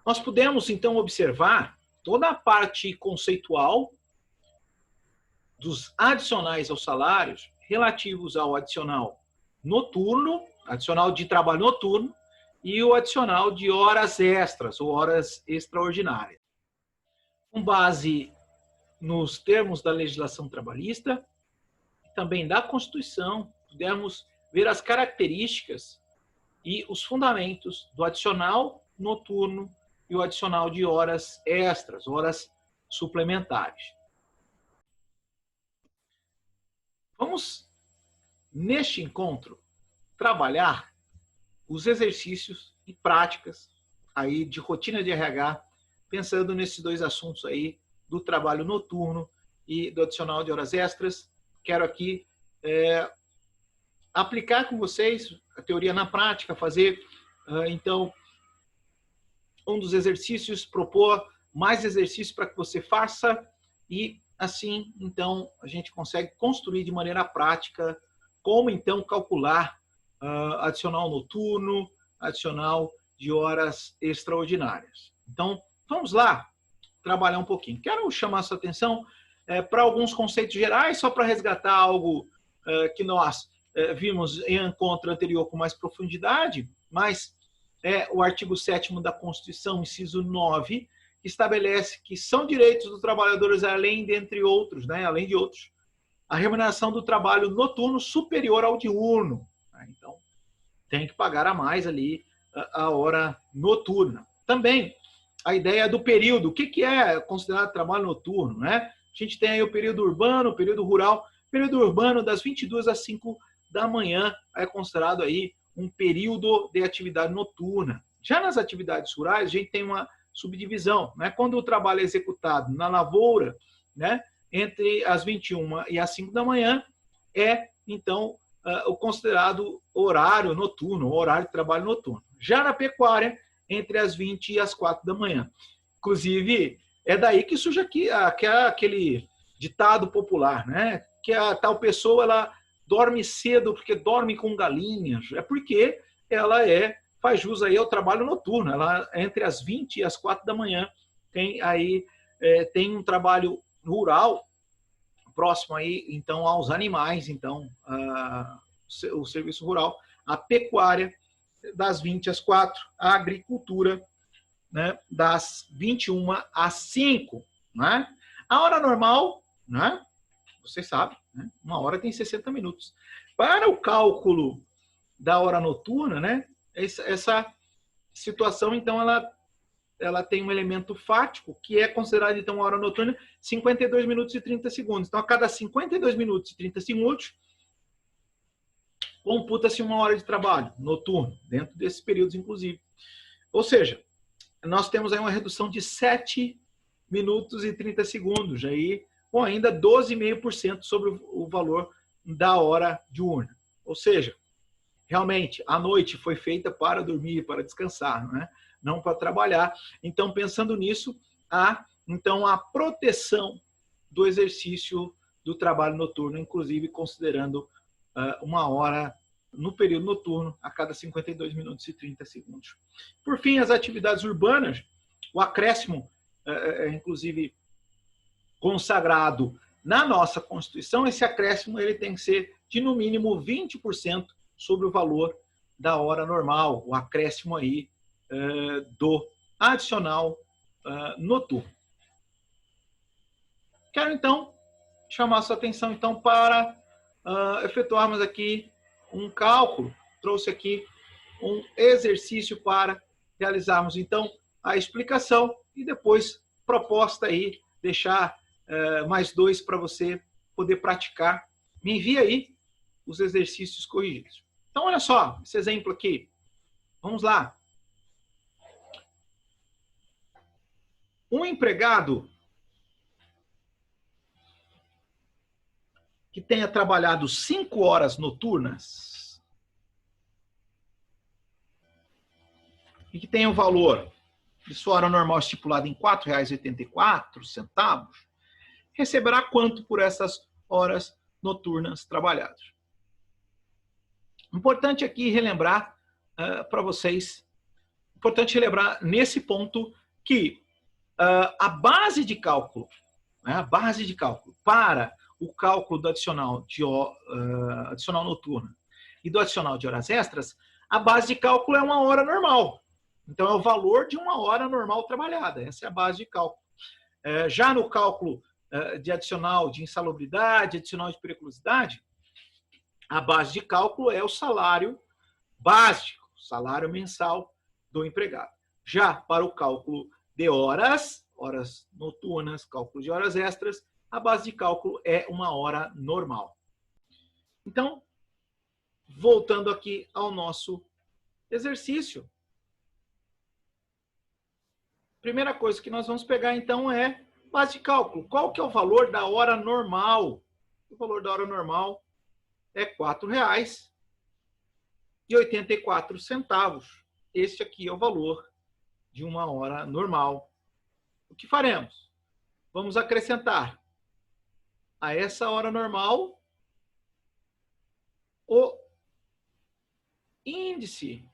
nós pudemos, então, observar toda a parte conceitual dos adicionais aos salários relativos ao adicional noturno, adicional de trabalho noturno, e o adicional de horas extras ou horas extraordinárias. Com base nos termos da legislação trabalhista, também da Constituição, pudemos ver as características e os fundamentos do adicional noturno e o adicional de horas extras, horas suplementares. Vamos, neste encontro, trabalhar os exercícios e práticas aí de rotina de RH, pensando nesses dois assuntos aí do trabalho noturno e do adicional de horas extras. Quero aqui aplicar com vocês a teoria na prática, fazer, então, um dos exercícios, propor mais exercícios para que você faça e, assim, então, a gente consegue construir de maneira prática como, então, calcular adicional noturno, adicional de horas extraordinárias. Então, vamos lá trabalhar um pouquinho. Quero chamar a sua atenção para alguns conceitos gerais, só para resgatar algo que nós vimos em encontro anterior com mais profundidade, mas o artigo 7º da Constituição, inciso 9, que estabelece que são direitos dos trabalhadores, além de outros, a remuneração do trabalho noturno superior ao diurno. Então, tem que pagar a mais ali a hora noturna. Também, a ideia do período. O que é considerado trabalho noturno, né? A gente tem aí o período urbano, o período rural. O período urbano, das 22 às 5 da manhã, é considerado aí um período de atividade noturna. Já nas atividades rurais, a gente tem uma subdivisão, né? Quando o trabalho é executado na lavoura, né, entre as 21 e as 5 da manhã, então, o considerado horário noturno, horário de trabalho noturno. Já na pecuária, entre as 20 e as 4 da manhã. Inclusive, é daí que surge aquele ditado popular, né? Que a tal pessoa ela dorme cedo porque dorme com galinhas. É porque ela faz jus aí ao trabalho noturno. Ela, entre as 20 e as 4 da manhã, tem um trabalho rural próximo aí, então, aos animais, então, o serviço rural, a pecuária, das 20 às 4, a agricultura, né, das 21 às 5. Né? A hora normal, né, vocês sabem, né, uma hora tem 60 minutos. Para o cálculo da hora noturna, né, essa situação, então, ela tem um elemento fático, que é considerado, então, a hora noturna, 52 minutos e 30 segundos. Então, a cada 52 minutos e 30 segundos, computa-se uma hora de trabalho noturno, dentro desses períodos, inclusive. Ou seja, nós temos aí uma redução de 7 minutos e 30 segundos, aí, com ainda 12,5% sobre o valor da hora diurna. Ou seja, realmente, a noite foi feita para dormir, para descansar, não para trabalhar. Então, pensando nisso, então, a proteção do exercício do trabalho noturno, inclusive considerando uma hora no período noturno, a cada 52 minutos e 30 segundos. Por fim, as atividades urbanas, o acréscimo, inclusive, consagrado na nossa Constituição, esse acréscimo ele tem que ser de, no mínimo, 20% sobre o valor da hora normal, o acréscimo aí do adicional noturno. Quero, então, chamar a sua atenção, então, para efetuarmos aqui um cálculo. Trouxe aqui um exercício para realizarmos, então, a explicação e depois proposta aí, deixar mais 2 para você poder praticar. Me envia aí os exercícios corrigidos. Então, olha só, esse exemplo aqui. Vamos lá. Um empregado que tenha trabalhado 5 horas noturnas e que tenha o valor de sua hora normal estipulado em R$ 4,84, receberá quanto por essas horas noturnas trabalhadas? Importante aqui relembrar para vocês Importante relembrar nesse ponto que a base de cálculo, né, a base de cálculo para o cálculo do adicional noturno e do adicional de horas extras, a base de cálculo é uma hora normal. Então, é o valor de uma hora normal trabalhada. Essa é a base de cálculo. Já no cálculo de adicional de insalubridade, adicional de periculosidade, a base de cálculo é o salário básico, salário mensal do empregado. Já para o cálculo de horas noturnas, cálculo de horas extras, a base de cálculo é uma hora normal. Então, voltando aqui ao nosso exercício, primeira coisa que nós vamos pegar, então, é base de cálculo. Qual que é o valor da hora normal? O valor da hora normal é R$ 4,84. Este aqui é o valor de uma hora normal. O que faremos? Vamos acrescentar a essa hora normal o índice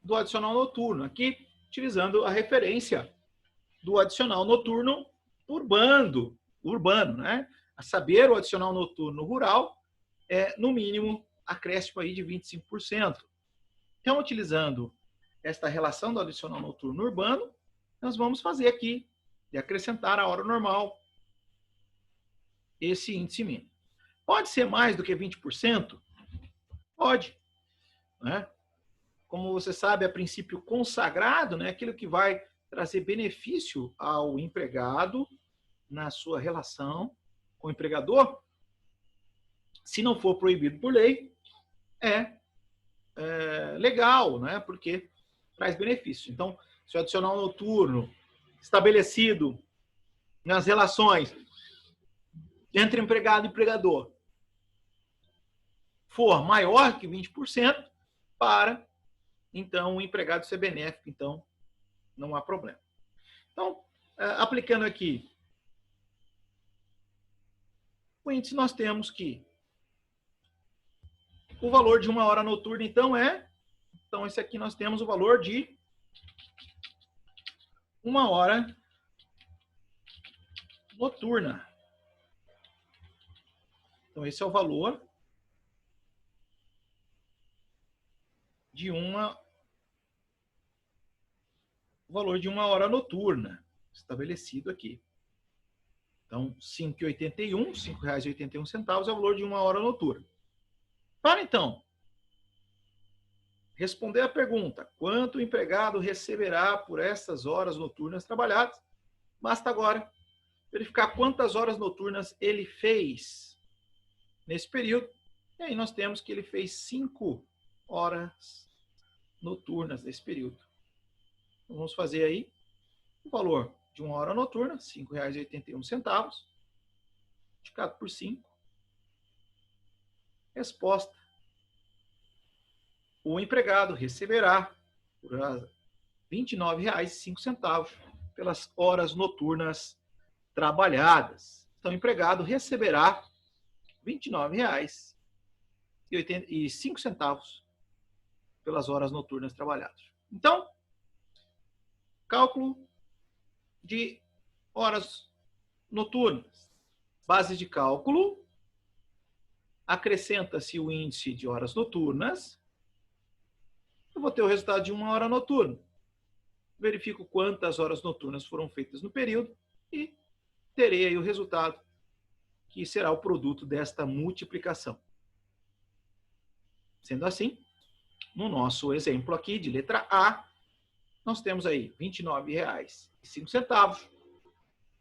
do adicional noturno. Aqui, utilizando a referência do adicional noturno urbano, né? A saber, o adicional noturno rural é, no mínimo, acréscimo aí de 25%. Então, utilizando esta relação do adicional noturno urbano, nós vamos fazer aqui, de acrescentar a hora normal, esse índice mínimo. Pode ser mais do que 20%? Pode. Né? Como você sabe, é princípio consagrado, né? Aquilo que vai trazer benefício ao empregado na sua relação com o empregador, se não for proibido por lei, é legal, né? Porque traz benefício. Então, se o adicional noturno estabelecido nas relações entre empregado e empregador for maior que 20%, para, então, o empregado ser benéfico, então, não há problema. Então, aplicando aqui o índice, nós temos que o valor de uma hora noturna, então, então, esse aqui nós temos o valor de uma hora noturna. Então, esse é o valor de uma hora noturna, estabelecido aqui. Então, R$ 5,81 é o valor de uma hora noturna. Para, então, responder a pergunta, quanto o empregado receberá por essas horas noturnas trabalhadas, basta agora verificar quantas horas noturnas ele fez nesse período. E aí nós temos que ele fez 5 horas noturnas nesse período. Então, vamos fazer aí o valor de uma hora noturna, R$ 5,81, multiplicado por 5. Resposta. O empregado receberá por R$ 29,05 pelas horas noturnas trabalhadas. Então, o empregado receberá R$ 29,05 pelas horas noturnas trabalhadas. Então, cálculo de horas noturnas. Base de cálculo, acrescenta-se o índice de horas noturnas. Eu vou ter o resultado de uma hora noturna. Verifico quantas horas noturnas foram feitas no período e terei aí o resultado, que será o produto desta multiplicação. Sendo assim, no nosso exemplo aqui de letra A, nós temos aí R$ 29,05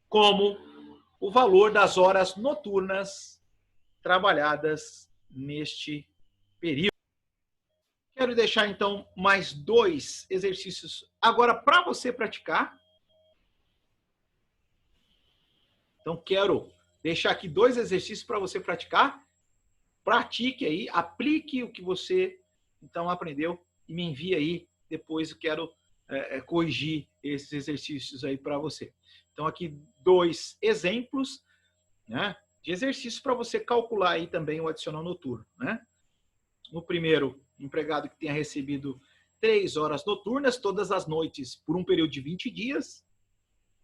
como o valor das horas noturnas trabalhadas neste período. Quero deixar, então, mais 2 exercícios agora para você praticar. Então, quero deixar aqui 2 exercícios para você praticar. Pratique aí, aplique o que você, então, aprendeu e me envie aí. Depois eu quero corrigir esses exercícios aí para você. Então, aqui 2 exemplos, né, de exercícios para você calcular aí também o adicional noturno, né? No primeiro, empregado que tenha recebido 3 horas noturnas, todas as noites, por um período de 20 dias,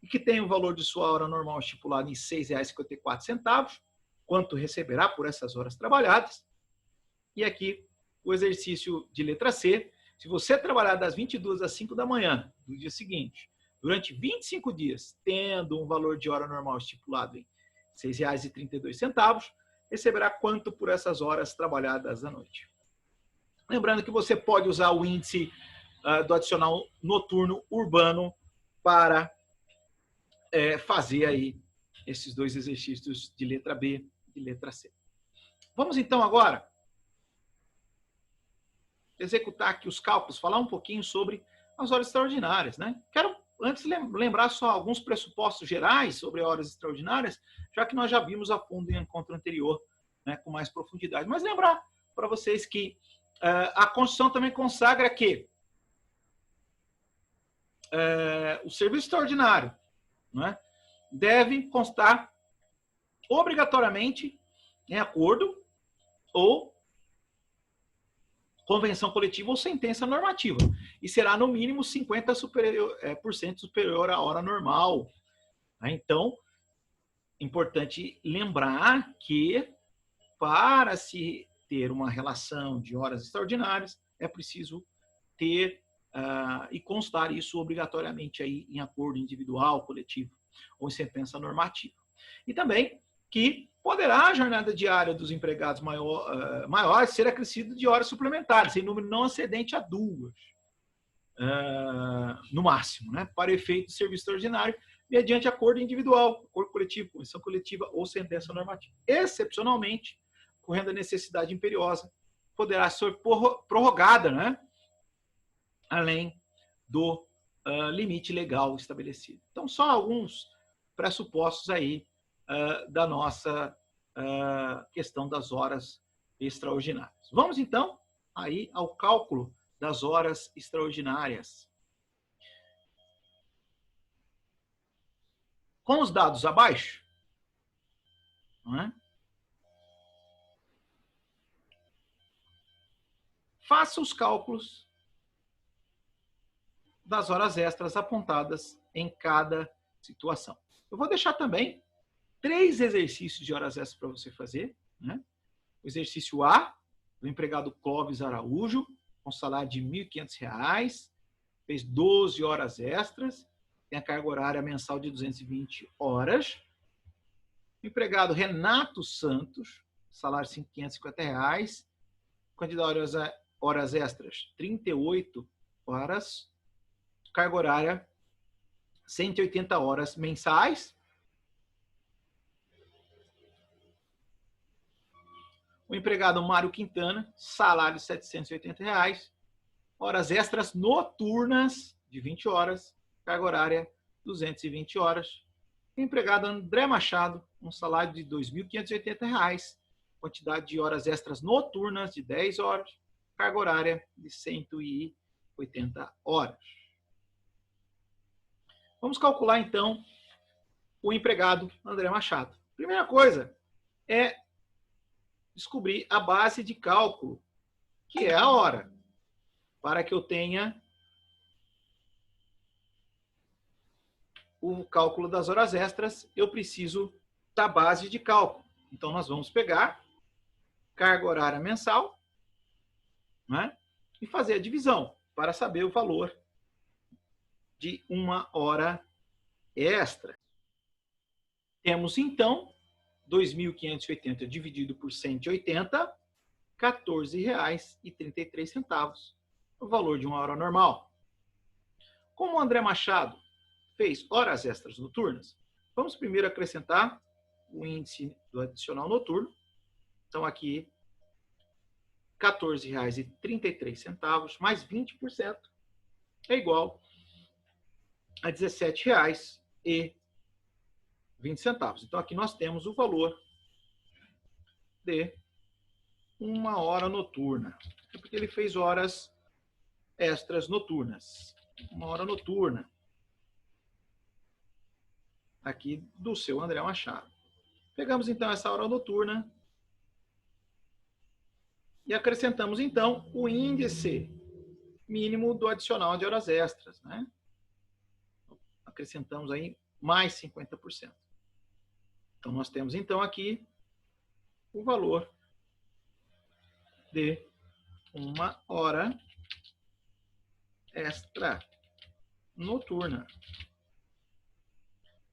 e que tem o valor de sua hora normal estipulado em R$ 6,54, quanto receberá por essas horas trabalhadas. E aqui o exercício de letra C, se você trabalhar das 22 às 5 da manhã do dia seguinte, durante 25 dias, tendo um valor de hora normal estipulado em R$ 6,32, receberá quanto por essas horas trabalhadas à noite. Lembrando que você pode usar o índice do adicional noturno urbano para fazer aí esses dois exercícios de letra B e letra C. Vamos então agora executar aqui os cálculos, falar um pouquinho sobre as horas extraordinárias, né? Quero antes lembrar só alguns pressupostos gerais sobre horas extraordinárias, já que nós já vimos a fundo em encontro anterior, né, com mais profundidade. Mas lembrar para vocês que a Constituição também consagra que o serviço extraordinário, né, deve constar obrigatoriamente em acordo ou convenção coletiva ou sentença normativa. E será no mínimo 50% superior à hora normal. Então, importante lembrar que para se ter uma relação de horas extraordinárias, é preciso ter e constar isso obrigatoriamente aí em acordo individual, coletivo ou em sentença normativa. E também que poderá a jornada diária dos empregados maiores ser acrescida de horas suplementares, em número não excedente a 2, no máximo, né, para efeito de serviço extraordinário, mediante acordo individual, acordo coletivo, convenção coletiva ou sentença normativa. Excepcionalmente, ocorrendo a necessidade imperiosa, poderá ser prorrogada, né, além do limite legal estabelecido. Então, só alguns pressupostos aí da nossa questão das horas extraordinárias. Vamos, então, aí ao cálculo das horas extraordinárias. Com os dados abaixo, não é? Faça os cálculos das horas extras apontadas em cada situação. Eu vou deixar também 3 exercícios de horas extras para você fazer, né? O exercício A, do empregado Clóvis Araújo, com salário de R$ 1.500, fez 12 horas extras, tem a carga horária mensal de 220 horas. O empregado Renato Santos, salário de R$ 550, quantidade de horas extras, 38 horas, carga horária 180 horas mensais. O empregado Mário Quintana, salário de R$ 780, horas extras noturnas de 20 horas, carga horária 220 horas. O empregado André Machado, um salário de R$ 2.580, quantidade de horas extras noturnas de 10 horas, carga horária de 180 horas. Vamos calcular, então, o empregado André Machado. Primeira coisa é descobrir a base de cálculo, que é a hora. Para que eu tenha o cálculo das horas extras, eu preciso da base de cálculo. Então, nós vamos pegar carga horária mensal, né, e fazer a divisão para saber o valor de uma hora extra. Temos, então, 2.580 dividido por 180, R$ 14,33, o valor de uma hora normal. Como o André Machado fez horas extras noturnas, vamos primeiro acrescentar o índice do adicional noturno. Então, aqui, R$ 14,33 mais 20% é igual a R$ 17,20. Então, aqui nós temos o valor de uma hora noturna. É porque ele fez horas extras noturnas. Uma hora noturna. Aqui do seu André Machado. Pegamos, então, essa hora noturna e acrescentamos, então, o índice mínimo do adicional de horas extras, né? Acrescentamos aí mais 50%. Então, nós temos, então, aqui o valor de 1 hora extra noturna.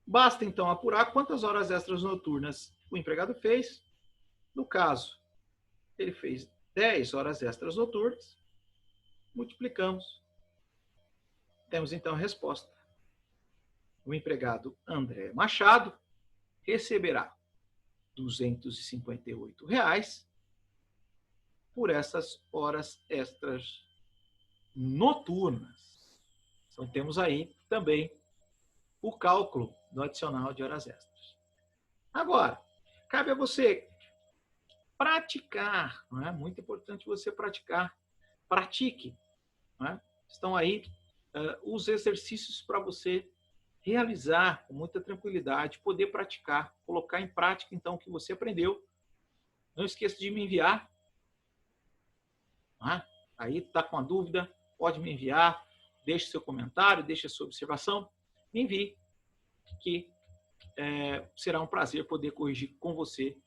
Basta, então, apurar quantas horas extras noturnas o empregado fez. No caso, ele fez 10 horas extras noturnas. Multiplicamos. Temos, então, a resposta. O empregado André Machado receberá R$ 258 por essas horas extras noturnas. Então, temos aí também o cálculo do adicional de horas extras. Agora, cabe a você praticar, não é? Muito importante você praticar. Pratique. Não é? Estão aí os exercícios para você realizar com muita tranquilidade, poder praticar, colocar em prática, então, o que você aprendeu. Não esqueça de me enviar. Não é? Aí está com a dúvida, pode me enviar, deixe seu comentário, deixe a sua observação, me envie, que será um prazer poder corrigir com você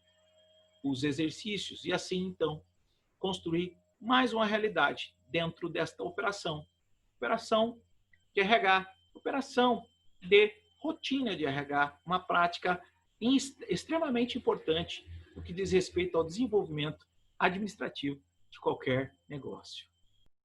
os exercícios e assim, então, construir mais uma realidade dentro desta operação. Operação de RH, operação de rotina de RH, uma prática extremamente importante no que diz respeito ao desenvolvimento administrativo de qualquer negócio.